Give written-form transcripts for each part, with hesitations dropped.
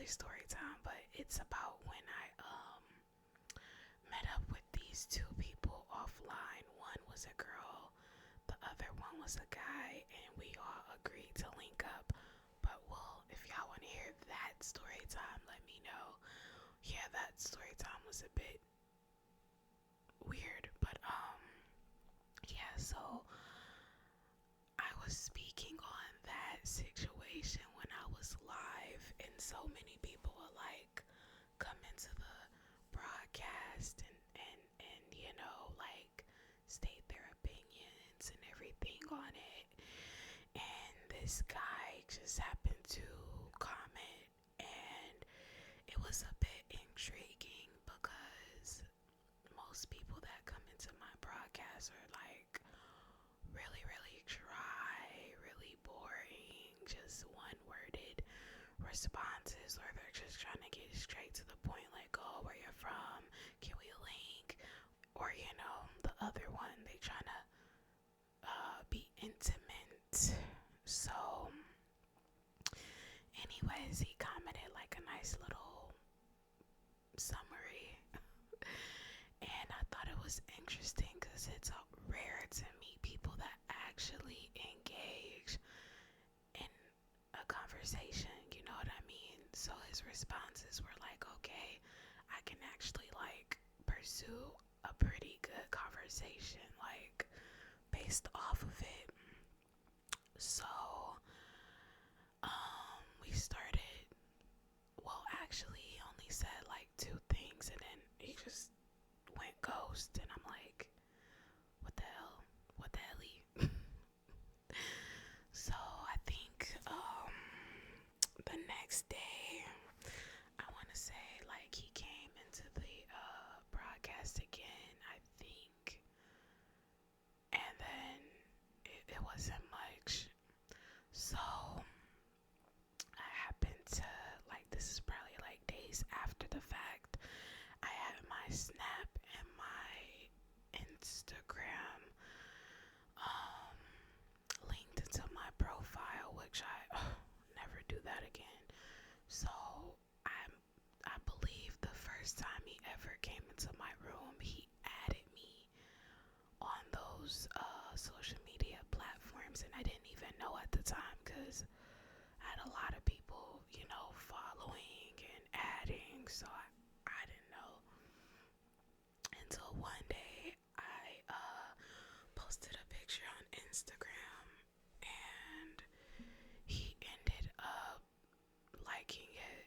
story time, but it's about when I met up with these two people offline. One was a girl, the other one was a guy, and we all agreed to link up. But well, if y'all want to hear that story time, let me know. Yeah, that story time was a bit weird, but yeah, so I was speaking on that situation when I was live, and so many people were like, come into the broadcast and like state their opinions and everything on it. And this guy just happened to comment, and it was a bit intriguing because most people that come into my broadcast are like really, really dry, really boring, just one worded responses, or they're just trying to get straight to the point, like, oh, where you're from, can we link? Or, the other one, they trying to be intimate. So, anyways, he commented like a nice little summary, and I thought it was interesting because it's rare to meet people that actually engage in a conversation, you know what I mean? So his responses were like, okay, I can actually like pursue a pretty good conversation, like based off of it. So we started, well, actually he only said like two things, and then he just went ghost, and I'm like, what the hell? What the hell? So I think the next day, I want to say like he came into the broadcast again, I think, and then it wasn't much. So I happened to, like, this is probably like days after the fact, I had my Snap and my Instagram linked into my profile, which I never do that again. So I believe the first time he ever came into my room, he added me on those social media platforms, and I didn't even know at the time because I had a lot of people, following and adding, so I didn't know until one day I posted a picture on Instagram, and he ended up liking it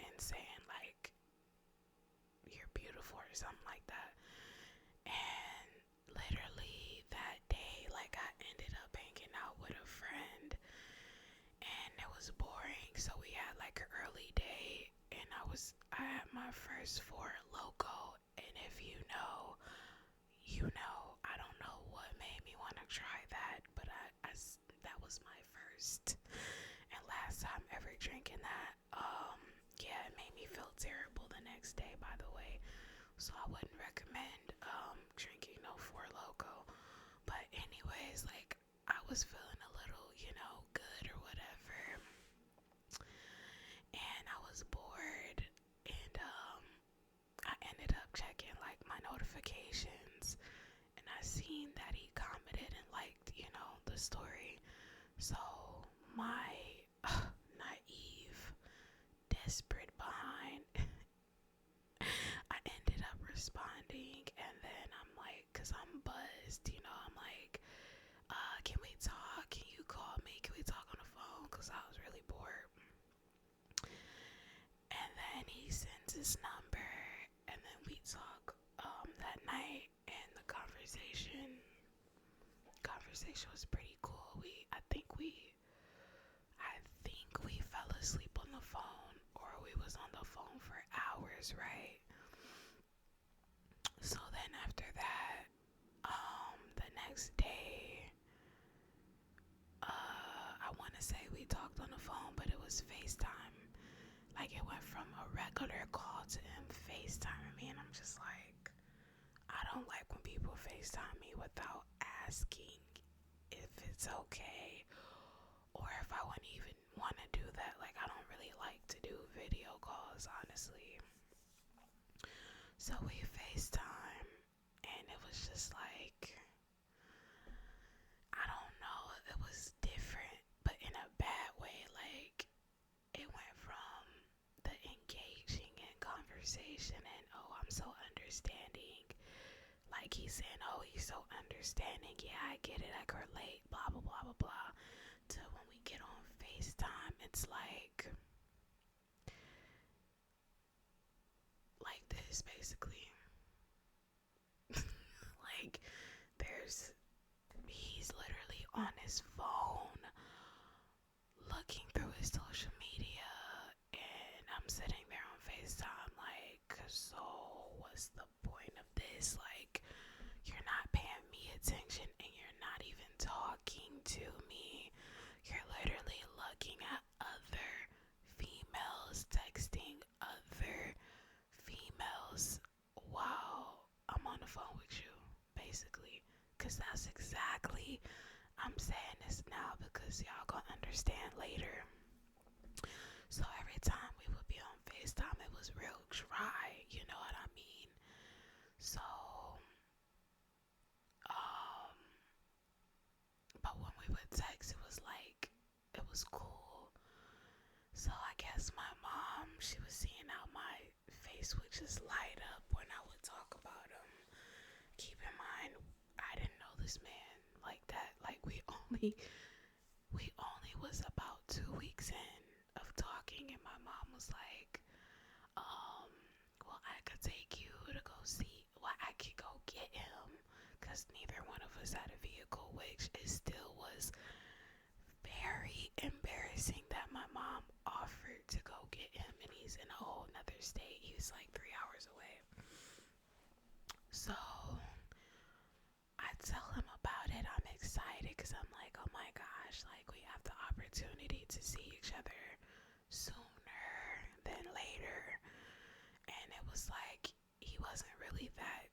and saying like, you're beautiful or something like that. And literally that day, like, I ended up hanging out with a friend, and it was boring, so we had like an early day, and I had my first Four Loco, and if you know, I don't know what made me want to try that, but that was my first and last time ever drinking that. Yeah, it made me feel terrible the next day, by the way, so I wouldn't recommend drinking no Four Loco. But anyways, like, I was feeling a little, good or whatever, and I was bored, and I ended up checking like my notifications, and I seen that he commented and liked, the story. So my naive, desperate behind, I ended up responding, and then I'm like, cause I'm buzzed, I'm like, can we talk? Can you call me? Can we talk on the phone? Cause I was really bored. And then he sends his number, and then we talk that night, and the conversation was pretty cool. I think we fell asleep on the phone, or we was on the phone for hours, right? So then after that, the next day, I want to say we talked on the phone, but it was FaceTime. Like, it went from a regular call to him FaceTiming me, and I'm just like, I don't like when people FaceTime me without asking if it's okay, or if I wouldn't even want to do that. Like, I don't really like to do video So we FaceTime, and it was just like, I don't know, it was different, but in a bad way. Like, it went from the engaging in conversation and, oh, I'm so understanding. Like, he's saying, oh, he's so understanding. Yeah, I get it. I can relate. Blah, blah, blah, blah, blah. To when we get on FaceTime, it's like this, basically. Like, he's literally on his phone looking through his social media, and I'm sitting there on FaceTime like, so what's the point of this? Like, you're not paying me attention and you're not even talking to me. You're literally looking at other females, texting other females while I'm on the phone with you, basically. Because that's exactly, I'm saying this now because y'all gonna understand later. So every time we would be on FaceTime, it was real dry, you know what I mean? So, um, but when we would text, it was like, it was cool. So I guess my mom, she was seeing how my face would just light up when I would talk about him. Keep in mind, I didn't know this man like that. Like, we only was about 2 weeks in of talking, and my mom was like, um, well, I could take you to go see, well, I could go get him, because neither one of us had a vehicle, which it still was very embarrassing that my mom offered to go get him, and he's in a whole nother state. He was like 3 hours away. So I tell him about it. I'm excited because I'm like, oh my gosh, like, we have the opportunity to see each other sooner than later. And it was like, he wasn't really that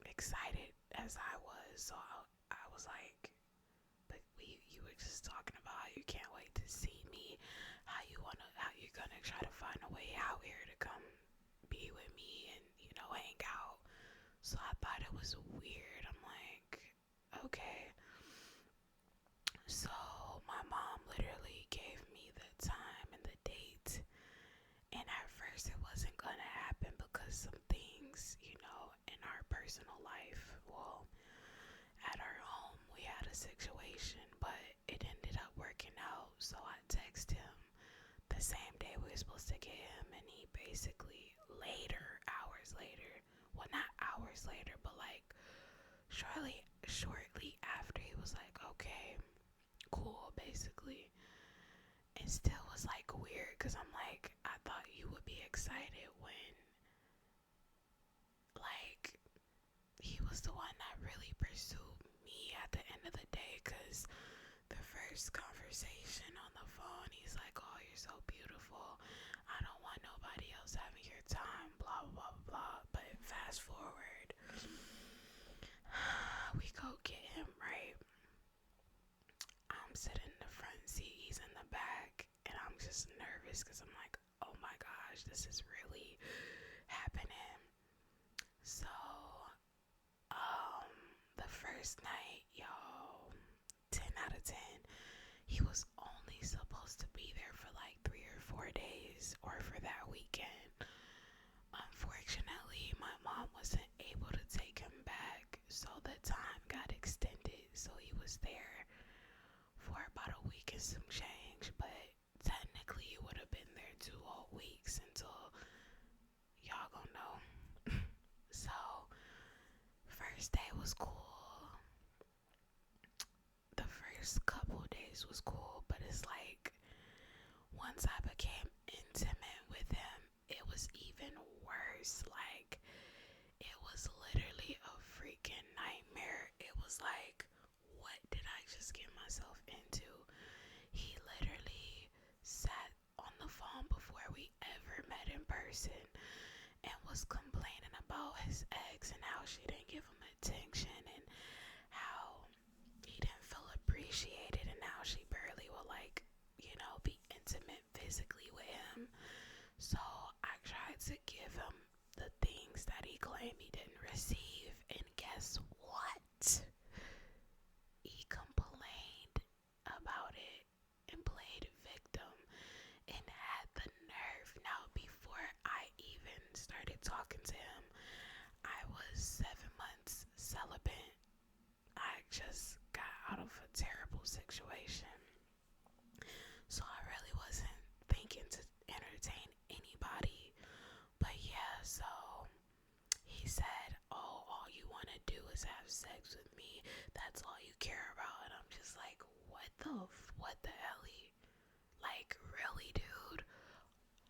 excited as I was. So I was like, but you were just talking about how you can't wait to see me, how you're gonna try to find a way out here to come be with me and, hang out. So I thought it was weird. I'm like, okay. So my mom literally gave me the time and the date, and at first it wasn't gonna happen because some things, in our personal life, well, at our home, we had a situation, but it ended up working out. So I texted him the same day we were supposed to get him, and he basically hours later, well, not hours later, but like shortly after, he was like, okay, cool, basically. It still was like weird because I'm like, I thought you would be excited when, like, he was the one that really pursued me at the end of the day. Because the first conversation on the phone, he's like, oh, you're so beautiful, I don't want nobody else having your time, blah blah blah blah. But fast forward, we go get him, right? I'm sitting in the front seat, he's in the back, and I'm just nervous because I'm like, oh my gosh, this is really happening. So the first night, y'all, 10 out of 10. He was only supposed to be there for like 3 or 4 days, or for that weekend. Unfortunately, my mom wasn't able to take him back, so the time got extended. So he was there for about a week and some change, but technically he would have been there 2 whole weeks until y'all gonna know. So first day was cool. The first couple days was cool, but it's like, once I became intimate with him, it was even worse. Like, it was literally a freaking nightmare. It was like, what did I just get myself into? He literally sat on the phone before we ever met in person and was complaining about his ex and how she didn't give him attention and how he didn't feel appreciated and how she barely would, like, be intimate physically with him. So I tried to give him the things that he claimed he didn't receive. And guess what? He complained about it and played victim and had the nerve. Now, before I even started talking to him, I was 7 months celibate. I just got out of a terrible situation. So I really wasn't thinking to entertain anybody. But yeah, so he said, "Oh, all you want to do is have sex with me. That's all you care about." And I'm just like, what the hell? Like, really, dude?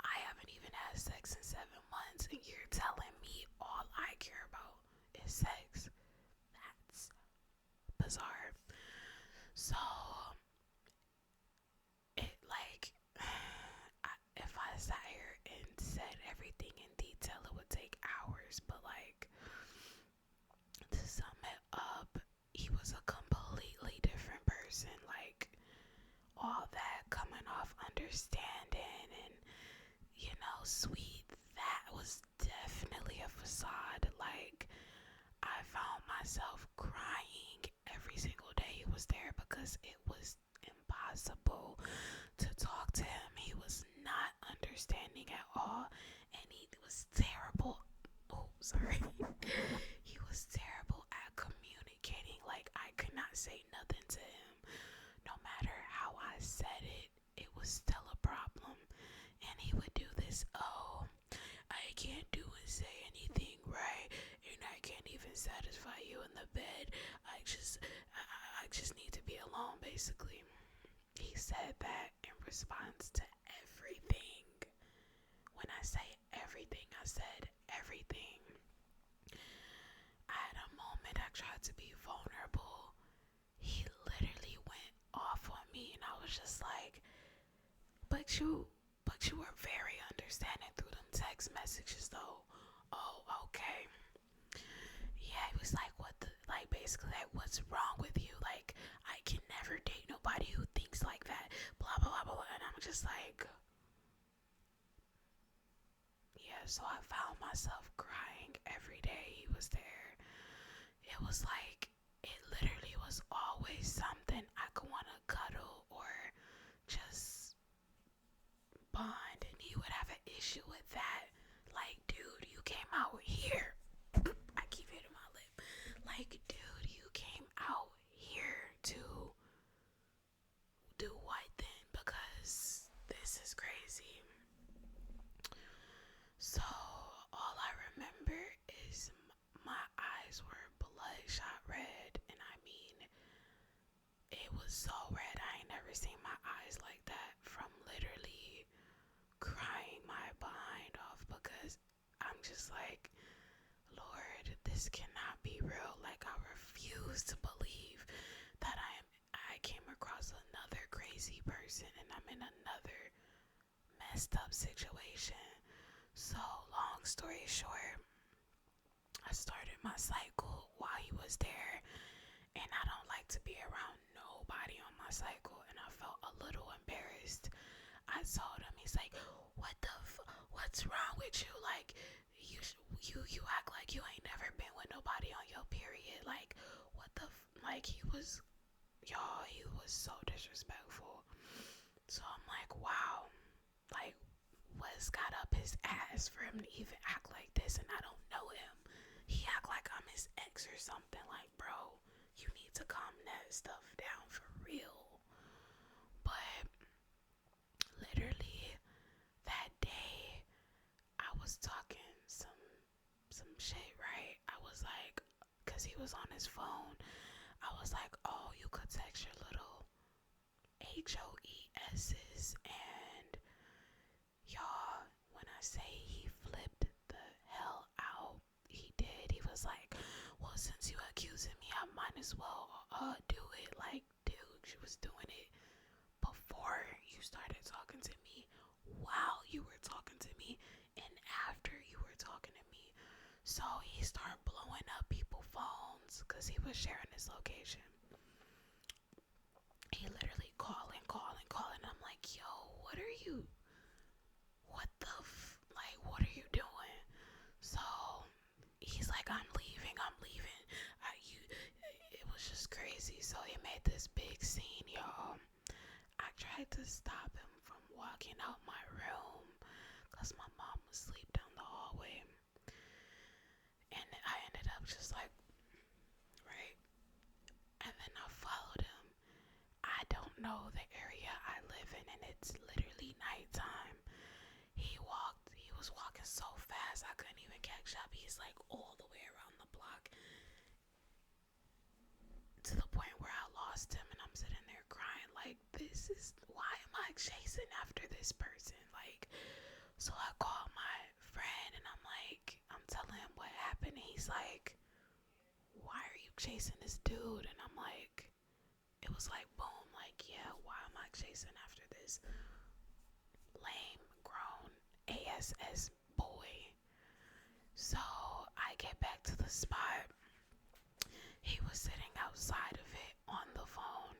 I haven't even had sex in 7 months, and you're telling me all I care about is sex? That's bizarre. So, it like, if I sat here and said everything in detail, it would take hours. But like, to sum it up, he was a completely different person. Like, all that coming off understanding and, sweet, that was definitely a facade. Like, I found myself crying every single day he was there because it was impossible to talk to him. He was not understanding at all, and he was terrible. Oh, sorry. He was terrible at communicating. Like, I could not say nothing to him. No matter how I said it, it was still a problem. And he would do this, "Oh, I can't do and say anything right, and I can't even satisfy you in the bed. I just need to be alone," basically. He said that in response to everything. When I say everything, I said everything. I had a moment I tried to be vulnerable. He literally went off on me, and I was just like, but you were very understanding through them text messages though. "Oh, okay." Yeah, he was like, "What the," like, basically, like, "What's wrong with you? Like, I can never date nobody who thinks like that, blah blah blah blah." And I'm just like, yeah. So I found myself crying every day he was there. It was like, it literally was always something I could want to cuddle or just bond, and he would have an issue with that. Like, "Dude, you came out here." I keep hitting my lip. Like, "Dude, you came out here to do what then? Because this is crazy." So all I remember is my eyes were bloodshot red, and I mean, it was so red. I ain't never seen my eyes like that, from literally crying my behind off, because I'm just like, "Lord, this cannot be real." Like, I refuse to believe that I came across another crazy person and I'm in another messed up situation. So, long story short, I started my cycle while he was there, and I don't like to be around nobody on my cycle, and I felt a little embarrassed. I told him, he's like, "What's wrong with you? Like, you act like you ain't never been with nobody on your period. Like, what the like, he was, y'all, he was so disrespectful." So I'm like, wow, like, what's got up his ass for him to even act like this, and I don't know him. He act like I'm his ex or something. Like, bro, you need to calm that stuff down for real. But literally that day, I was talking some shit, right? I was like, cause he was on his phone. I was like, "Oh, you could text your little HOESs," and y'all, when I say he flipped the hell out, he did. He was like, "Well, since you accusing me, I might as well do it." Like, dude, you was doing it before you started talking to me, while you were talking to me, and after you were talking to me. So he started blowing up people's phones because he was sharing his location. He literally calling. I'm like, "Yo, what are you? What the like? What are you doing?" So stop him from walking out my room because my mom was asleep down the hallway. And I ended up just like, right? And then I followed him. I don't know the area I live in, and it's literally nighttime. He was walking so fast I couldn't even catch up. He's like all the way around the block to the point where I lost him, and I'm sitting there crying like, why am I chasing after this person? Like, so I called my friend and I'm telling him what happened, and he's like, why are you chasing this dude? And I'm like, it was like boom, like, yeah, why am I chasing after this lame grown ASS boy? So I get back to the spot. He was sitting outside of it on the phone,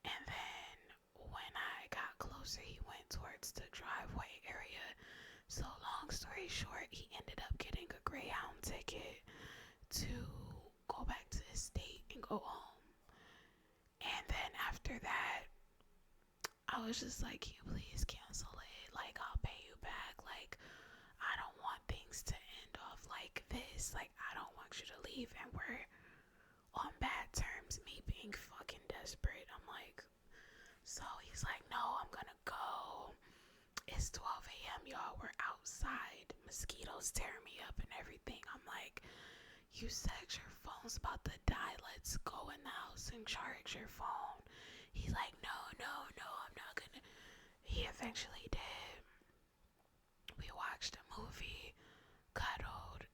and then when I got closer, he went towards the driveway area. So long story short, he ended up getting a Greyhound ticket to go back to his state and go home. And then after that, I was just like, can you please cancel it? Like, I'll pay you back. Like, I don't want things to end off like this. Like, I don't want you to leave and we're on bad terms, me being fucking desperate. I'm like, so he's like, no, I'm gonna go. It's 12 a.m., y'all. We're outside. Mosquitoes tear me up and everything. I'm like, you said your phone's about to die. Let's go in the house and charge your phone. He's like, no, I'm not gonna. He eventually did. We watched a movie, cuddled.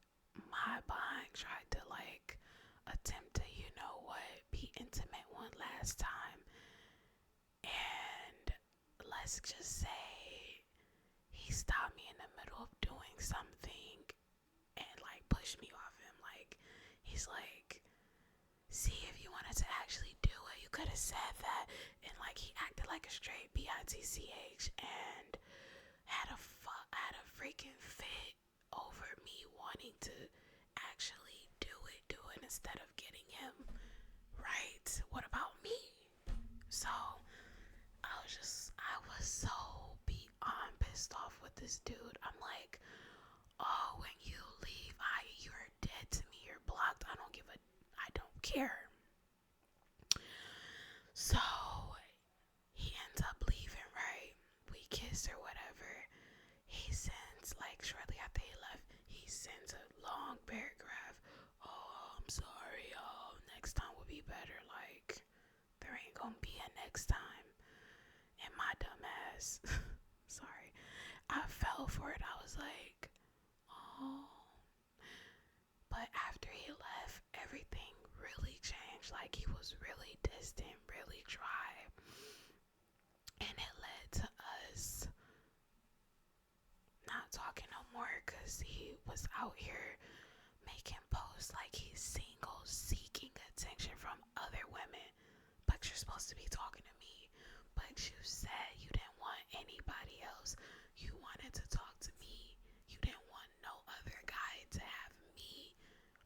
My behind tried to like attempt to, you know what, be intimate one last time. And let's just say he stopped me in the middle of doing something and like pushed me off him. Like, he's like, see, if you wanted to actually do it, you could have said that. And like, he acted like a straight bitch and had a freaking fit over me wanting to actually do it instead of getting him right. What about me? So I was so beyond pissed off with this dude. I'm like, oh, when you leave, you're dead to me. You're blocked. I don't care. So he ends up leaving, right? We kiss or whatever. He sends, like, shortly after he left, he sends a long paragraph. Oh, I'm sorry. Oh, next time will be better. Like, there ain't gonna be a next time. And my dumb ass, sorry, I fell for it. I was like, oh. But after he left, everything really changed. Like, he was really distant, really dry. And it led to us not talking no more because he was out here making posts like he's single, seeking attention from other women. But you're supposed to be talking to me. But you said you didn't want anybody else. You wanted to talk to me. You didn't want no other guy to have me.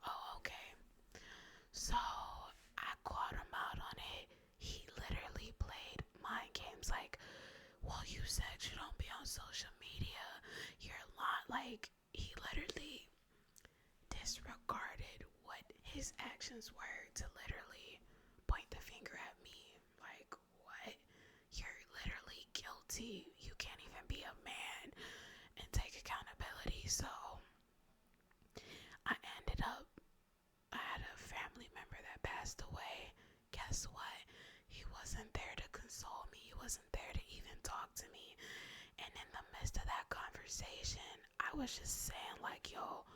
Oh, okay. So I called him out on it. He literally played mind games like, well, you said you don't be on social media. You're not. Like, he literally disregarded what his actions were to literally point the finger at me. Like, what? You're literally guilty. You can't even be a man and take accountability. So I had a family member that passed away. Guess what? He wasn't there to console me. He wasn't there to even talk to me. And in the midst of that conversation, I was just saying like, yo,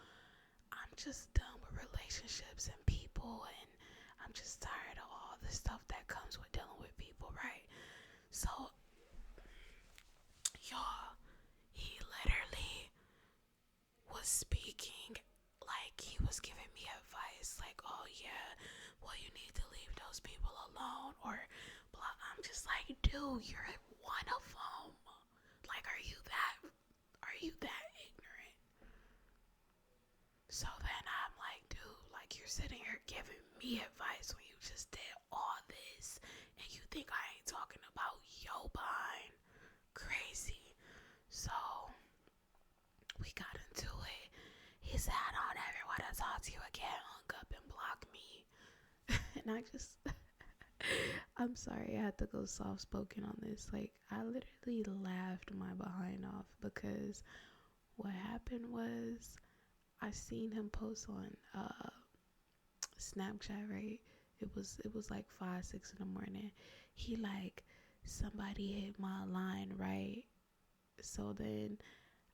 I'm just done with relationships and people, and I'm just tired of all the stuff that comes with dealing with people, right? So, y'all, he literally was speaking like he was giving me advice, like, oh yeah, well, you need to leave those people alone, or blah. I'm just like, dude, you're one of them. Like, are you that ignorant? So then I'm like, dude, like, you're sitting here giving me advice when you just did all this, and you think I ain't talking about your behind. said, I don't ever want to talk to you again, hung up and blocked me. And I just, I'm sorry, I had to go soft spoken on this. Like, I literally laughed my behind off because what happened was I seen him post on Snapchat, right? It was like 5, 6 in the morning. He like, somebody hit my line, right? So then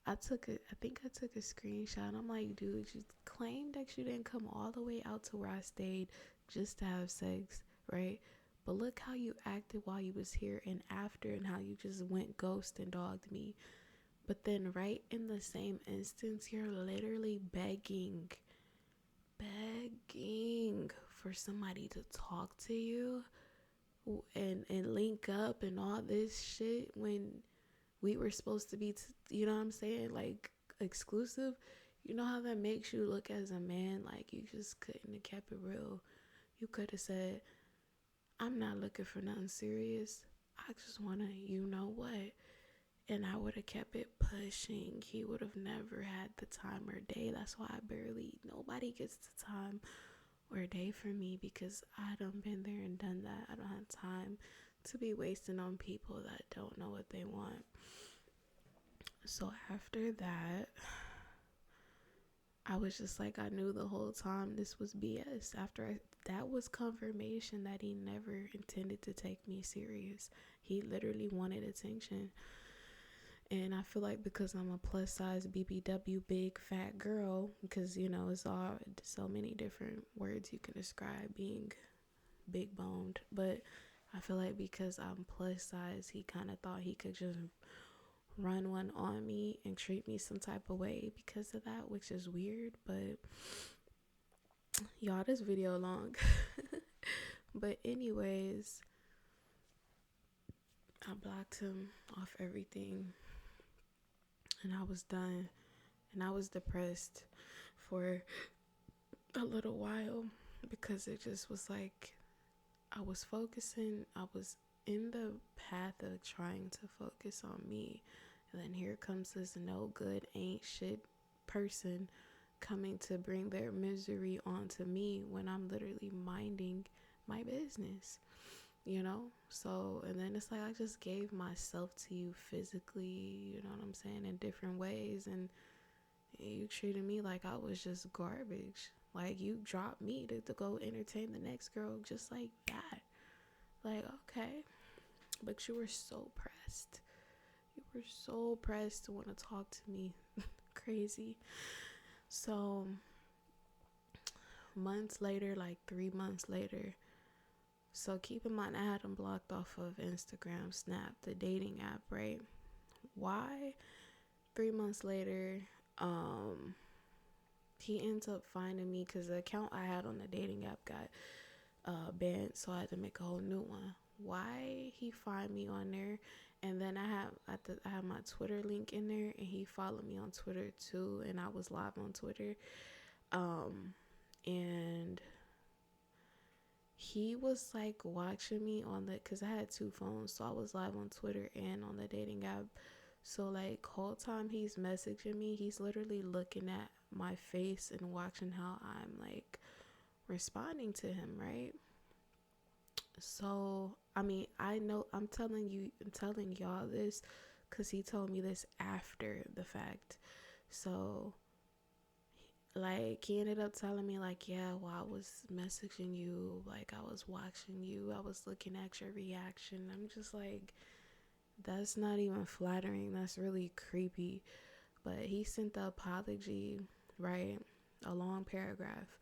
I think I took a screenshot. I'm like, dude, you claimed that you didn't come all the way out to where I stayed just to have sex, right? But look how you acted while you was here and after, and how you just went ghost and dogged me. But then right in the same instance, you're literally begging for somebody to talk to you and link up and all this shit when we were supposed to be you know what I'm saying, like, exclusive. You know how that makes you look as a man? Like, you just couldn't have kept it real. You could have said, I'm not looking for nothing serious, I just want to, you know what, and I would have kept it pushing. He would have never had the time or day. That's why nobody gets the time or day for me, because I done been there and done that. I don't have time to be wasting on people that don't know what they want. So after that, I was just like, I knew the whole time this was BS. That was confirmation that he never intended to take me serious. He literally wanted attention. And I feel like because I'm a plus size BBW big fat girl, because it's all so many different words you can describe being big boned, but I feel like because I'm plus size, he kind of thought he could just run one on me and treat me some type of way because of that, which is weird. But y'all, this video long. But anyways, I blocked him off everything and I was done, and I was depressed for a little while because it just was like I was in the path of trying to focus on me, and then here comes this no good ain't shit person coming to bring their misery onto me when I'm literally minding my business, so, and then it's like I just gave myself to you physically, you know what I'm saying, in different ways, and you treated me like I was just garbage. Like, you dropped me to go entertain the next girl just like that. Like, okay. But you were so pressed. You were so pressed to want to talk to me. Crazy. So, months later, like 3 months later. So, keep in mind, I had him blocked off of Instagram, Snap, the dating app, right? Why? 3 months later, he ends up finding me because the account I had on the dating app got banned, so I had to make a whole new one. Why he find me on there, and then I have my Twitter link in there, and he followed me on Twitter too, and I was live on Twitter, and he was like watching me because I had two phones, so I was live on Twitter and on the dating app. So like whole time he's messaging me, he's literally looking at my face and watching how I'm like responding to him, right? So I mean, I know I'm telling y'all this because he told me this after the fact. So like he ended up telling me like, yeah, while I was messaging you, like I was watching you, I was looking at your reaction. I'm just like, that's not even flattering, that's really creepy. But he sent the apology, right? A long paragraph.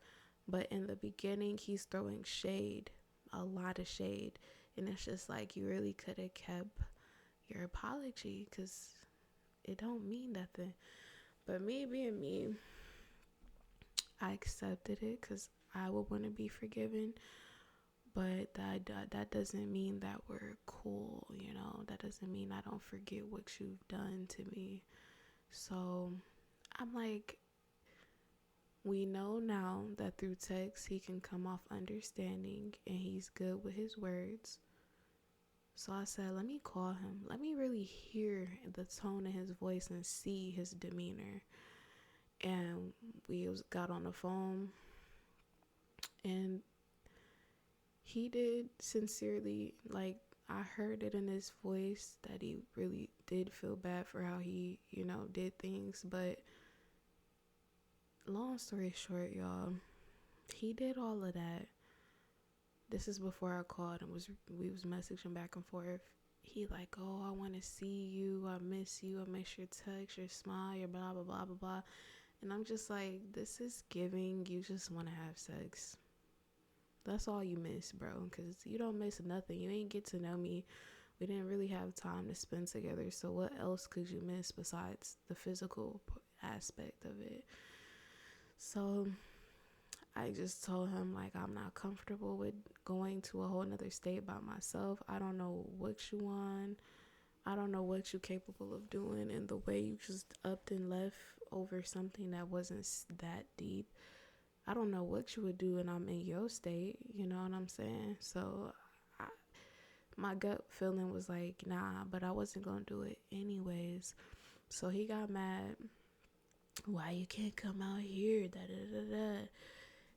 But in the beginning, he's throwing shade, a lot of shade. And it's just like, you really could have kept your apology because it don't mean nothing. But me being me, I accepted it because I would want to be forgiven. But that doesn't mean that we're cool, That doesn't mean I don't forget what you've done to me. So I'm like, we know now that through text he can come off understanding and he's good with his words. So I said, let me call him. Let me really hear the tone of his voice and see his demeanor. And got on the phone, and he did sincerely, like, I heard it in his voice that he really did feel bad for how he, did things. But long story short, y'all, he did all of that. This is before I called and we was messaging back and forth. He like, oh, I want to see you. I miss you. I miss your text, your smile, your blah, blah, blah, blah, blah. And I'm just like, this is giving you just want to have sex. That's all you miss, bro, because you don't miss nothing. You ain't get to know me. We didn't really have time to spend together. So what else could you miss besides the physical aspect of it? So I just told him, like, I'm not comfortable with going to a whole nother state by myself. I don't know what you want. I don't know what you're capable of doing. And the way you just upped and left over something that wasn't that deep, I don't know what you would do, and I'm in your state. You know what I'm saying? So my gut feeling was like, nah, but I wasn't going to do it anyways. So he got mad. Why you can't come out here? Da da da da.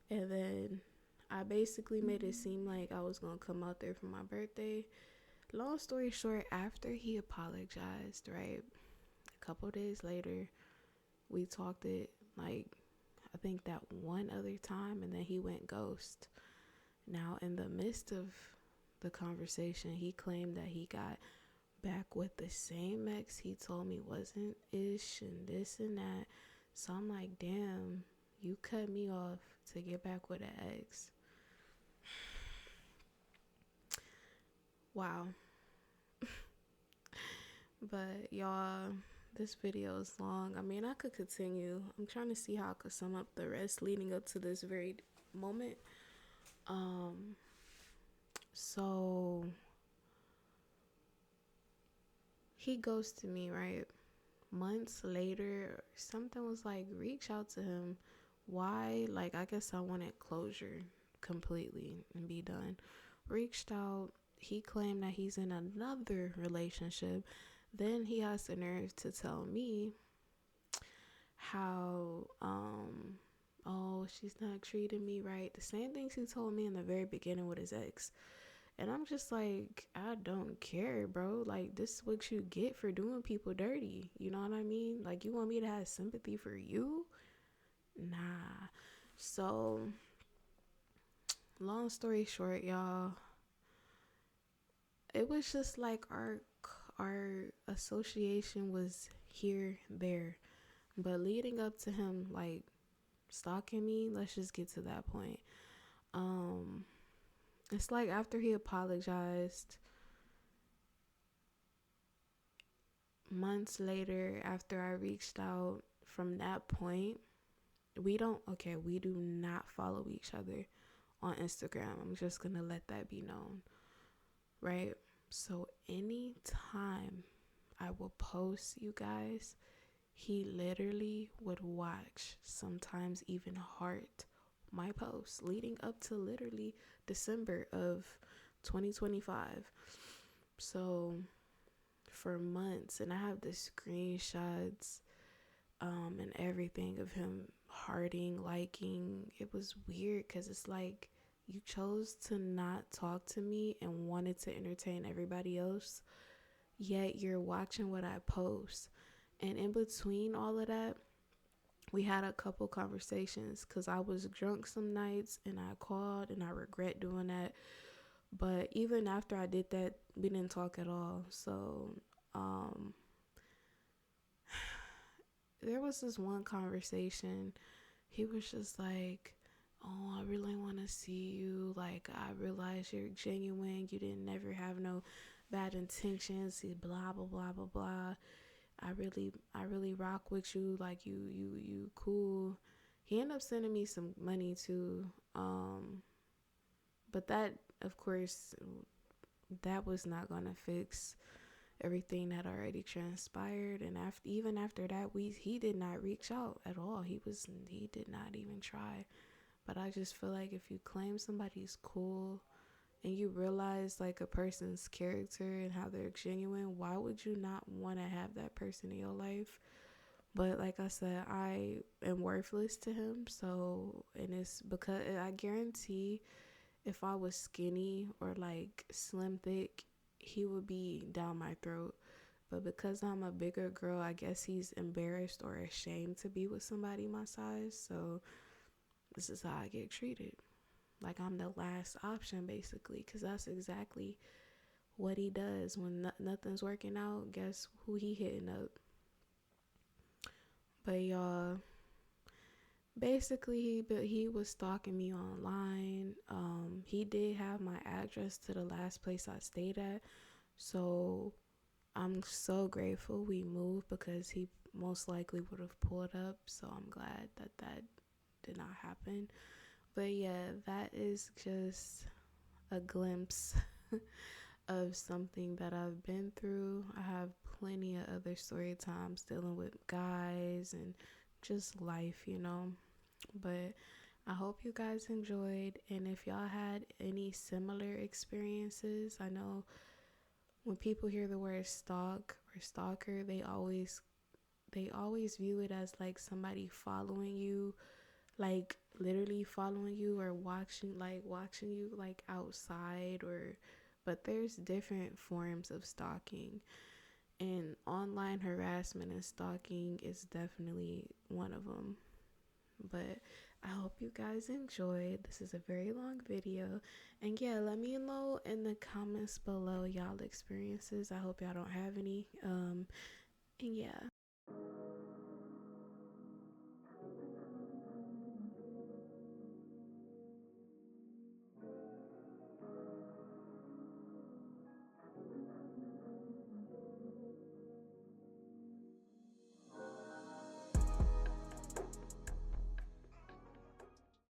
And then I basically made it seem like I was going to come out there for my birthday. Long story short, after he apologized, right, a couple days later, we talked it, like, I think that one other time, and then he went ghost. Now, in the midst of the conversation, he claimed that he got back with the same ex he told me wasn't ish and this and that. So I'm like, damn, you cut me off to get back with an ex. Wow. But y'all, this video is long. I mean, I could continue. I'm trying to see how I could sum up the rest leading up to this very moment. So he ghosted me, right? Months later, something was like, reach out to him. Why? Like, I guess I wanted closure completely and be done. Reached out. He claimed that he's in another relationship. Then he has the nerve to tell me how, oh, she's not treating me right. The same things he told me in the very beginning with his ex. And I'm just like, I don't care, bro. Like, this is what you get for doing people dirty. You know what I mean? Like, you want me to have sympathy for you? Nah. So, long story short, y'all, it was just like our association was here, there. But leading up to him, like, stalking me, let's just get to that point. It's like after he apologized, months later, after I reached out, from that point, we do not follow each other on Instagram. I'm just gonna let that be known, right? So anytime I will post, you guys, he literally would watch, sometimes even heart my posts leading up to literally December of 2025. So for months, and I have the screenshots and everything of him hearting, liking. It was weird because it's like you chose to not talk to me and wanted to entertain everybody else, yet you're watching what I post. And in between all of that, we had a couple conversations because I was drunk some nights and I called, and I regret doing that. But even after I did that, we didn't talk at all. So there was this one conversation. He was just like, oh, I really want to see you. Like, I realize you're genuine. You didn't never have no bad intentions. Blah, blah, blah, blah, blah. I really rock with you. Like, you cool. He ended up sending me some money too. But that, of course, that was not gonna fix everything that already transpired. And even after that, he did not reach out at all. He did not even try. But I just feel like if you claim somebody's cool and you realize like a person's character and how they're genuine, why would you not want to have that person in your life? But like I said, I am worthless to him. So, and it's because I guarantee if I was skinny or like slim thick, he would be down my throat. But because I'm a bigger girl, I guess he's embarrassed or ashamed to be with somebody my size. So this is how I get treated. Like I'm the last option, basically, because that's exactly what he does when nothing's working out. Guess who he hitting up? But y'all, basically, he was stalking me online. He did have my address to the last place I stayed at, so I'm so grateful we moved because he most likely would have pulled up. So I'm glad that that did not happen. But yeah, that is just a glimpse of something that I've been through. I have plenty of other story times dealing with guys and just life. But I hope you guys enjoyed. And if y'all had any similar experiences, I know when people hear the word stalk or stalker, they always view it as like somebody following you, like literally following you or watching you like outside, or but there's different forms of stalking, and online harassment and stalking is definitely one of them. But I hope you guys enjoyed. This is a very long video. And yeah, let me know in the comments below y'all experiences. I hope y'all don't have any. And yeah.